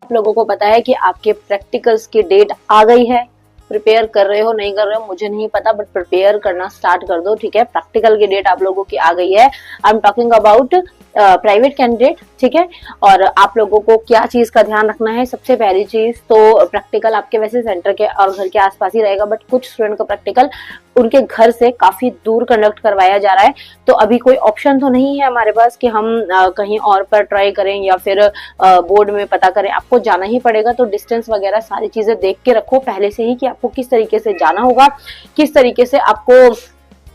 आप लोगों को पता है कि आपके प्रैक्टिकल्स की डेट आ गई है। प्रिपेयर कर रहे हो नहीं कर रहे हो मुझे नहीं पता, बट प्रिपेयर करना स्टार्ट कर दो, ठीक है। प्रैक्टिकल की डेट आप लोगों की आ गई है। I am talking about private candidate, ठीक है। और आप लोगों को क्या चीज का ध्यान रखना है, सबसे पहली चीज तो प्रैक्टिकल आपके वैसे सेंटर के और घर के आसपास ही रहेगा, बट कुछ स्टूडेंट का प्रैक्टिकल उनके घर से काफी दूर कंडक्ट करवाया जा रहा है। तो अभी कोई ऑप्शन तो नहीं है हमारे पास कि हम कहीं और पर ट्राई करें या फिर बोर्ड में पता करें, आपको जाना ही पड़ेगा। तो डिस्टेंस वगैरह सारी चीजें देख के रखो पहले से ही कि आपको किस तरीके से जाना होगा, किस तरीके से आपको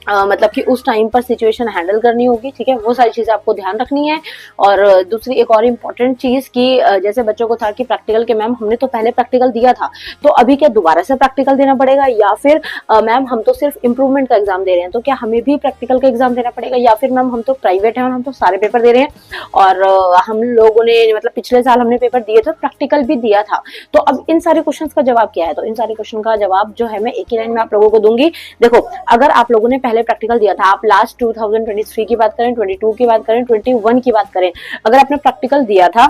मतलब कि उस टाइम पर सिचुएशन हैंडल करनी होगी, ठीक है। वो सारी चीजें आपको ध्यान रखनी है। और दूसरी एक और इम्पोर्टेंट चीज कि जैसे बच्चों को था कि प्रैक्टिकल के मैम हमने तो पहले प्रैक्टिकल दिया था, तो अभी क्या दोबारा से प्रैक्टिकल देना पड़ेगा, या फिर मैम हम तो सिर्फ इम्प्रूवमेंट का एग्जाम दे रहे हैं, तो क्या हमें भी प्रैक्टिकल का एग्जाम देना पड़ेगा, या फिर मैम हम तो प्राइवेट है और हम तो सारे पेपर दे रहे हैं और हम लोगों ने मतलब पिछले साल हमने पेपर दिए थे, प्रैक्टिकल भी दिया था। तो अब इन सारे क्वेश्चन का जवाब क्या है, तो इन सारे क्वेश्चन का जवाब जो है मैं एक ही लाइन में आप लोगों को दूंगी। देखो, अगर आप लोगों ने पहले प्रैक्टिकल दिया था, आप लास्ट 2023 की बात करें, 22 की बात करें, 21 की बात करें, अगर आपने प्रैक्टिकल दिया था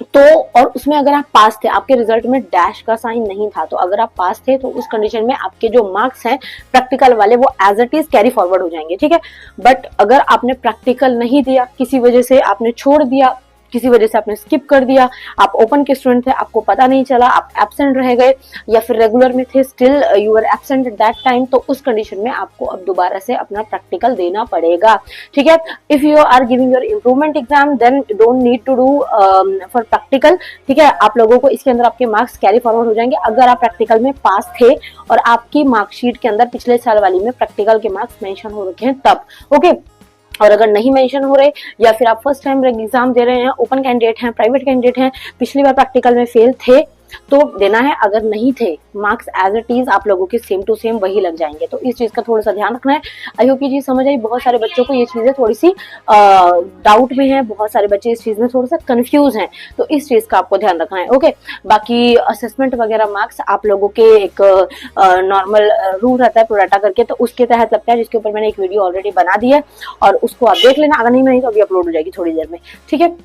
तो और उसमें अगर आप पास थे, आपके रिजल्ट में डैश का साइन नहीं था, तो अगर आप पास थे तो उस कंडीशन में आपके जो मार्क्स हैं प्रैक्टिकल वाले वो as it is carry forward हो जाएंगे, ठीक है। बट अगर आपने प्रैक्टिकल नहीं दिया, किसी वजह से आपने छोड़ दिया, किसी वजह से आपने स्किप कर दिया, आप ओपन के स्टूडेंट थे, आपको पता नहीं चला, आप एब्सेंट रह गए, या फिर रेगुलर में थे still you are absent at that time, तो उस कंडीशन में आपको अब दोबारा से अपना प्रैक्टिकल देना पड़ेगा, ठीक है। If you are giving your improvement exam then don't need to do for practical, ठीक है। आप लोगों को इसके अंदर आपके मार्क्स कैरी फॉरवर्ड हो जाएंगे अगर आप प्रैक्टिकल में पास थे और आपकी मार्कशीट के अंदर पिछले साल वाली में प्रैक्टिकल के मार्क्स मेंशन हो रखे हैं तब, ओके। और अगर नहीं मेंशन हो रहे या फिर आप फर्स्ट टाइम एग्जाम दे रहे हैं, ओपन कैंडिडेट हैं, प्राइवेट कैंडिडेट हैं, पिछली बार प्रैक्टिकल में फेल थे, तो देना है। अगर नहीं थे, मार्क्स एज इट इज आप लोगों के सेम टू सेम वही लग जाएंगे। तो इस चीज का थोड़ा सा ध्यान रखना है। आई होप ये चीज समझ आई। बहुत सारे बच्चों को ये चीजें थोड़ी सी डाउट में है, बहुत सारे बच्चे इस चीज में थोड़ा सा कंफ्यूज हैं, तो इस चीज का आपको ध्यान रखना है, ओके। बाकी असेसमेंट वगैरह मार्क्स आप लोगों के एक नॉर्मल रूल रहता है प्रोडाटा करके, तो उसके तहत लगता है, जिसके ऊपर मैंने एक वीडियो ऑलरेडी बना दी है और उसको आप देख लेना। अगर नहीं बनी तो अभी अपलोड हो जाएगी थोड़ी देर में, ठीक है।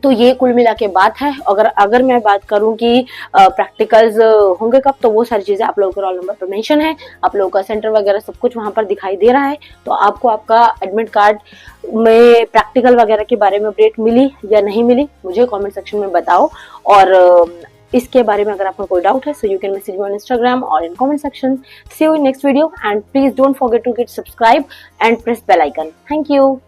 तो ये कुल मिला के बात है। अगर मैं बात करूं कि प्रैक्टिकल्स होंगे कब, तो वो सारी चीजें आप लोगों के रोल नंबर पर मेंशन है, आप लोगों का सेंटर वगैरह सब कुछ वहां पर दिखाई दे रहा है। तो आपको आपका एडमिट कार्ड में प्रैक्टिकल वगैरह के बारे में अपडेट मिली या नहीं मिली, मुझे कमेंट सेक्शन में बताओ। और इसके बारे में अगर आपको कोई डाउट है, so you can message me on Instagram और in comment section. See you in next video and please don't forget to get subscribe and press bell icon. Thank you.